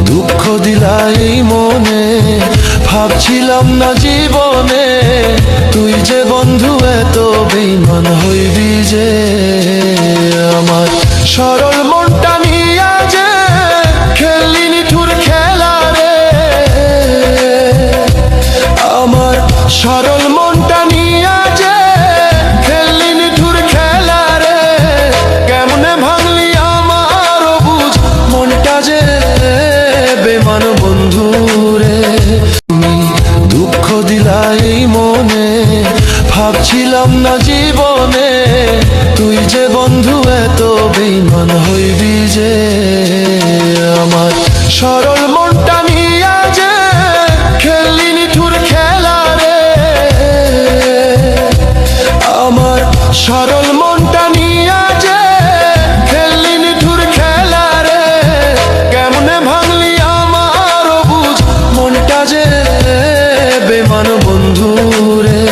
দুঃখ দিলা এই মনে, ভাবছিলাম না জীবনে তুই যে বন্ধু এত বেঈমান হইবি যে। আমার সরল মনটা নিয়া যে খেললি নিঠুর খেলা রে, আমার সরল মনটা নিয়া যে খেললি নিঠুর খেলা রে, কেমনে ভাঙলি আমার বুঝ মনটা যে বেমান বন্ধু রে। দুঃখ দিলা এই মনে, ভাবছিলাম না জীবনে তুই যে বন্ধু এত বেঈমান হইবি যে। আমার সরল মনটা নিয়া যে খেললি নিঠুর খেলা রে, আমার সরল মনটা নিয়া যে খেললি নিঠুর খেলা রে, কেমনে ভাঙলি আমার বুঝ মনটা যে বেমান বন্ধু রে।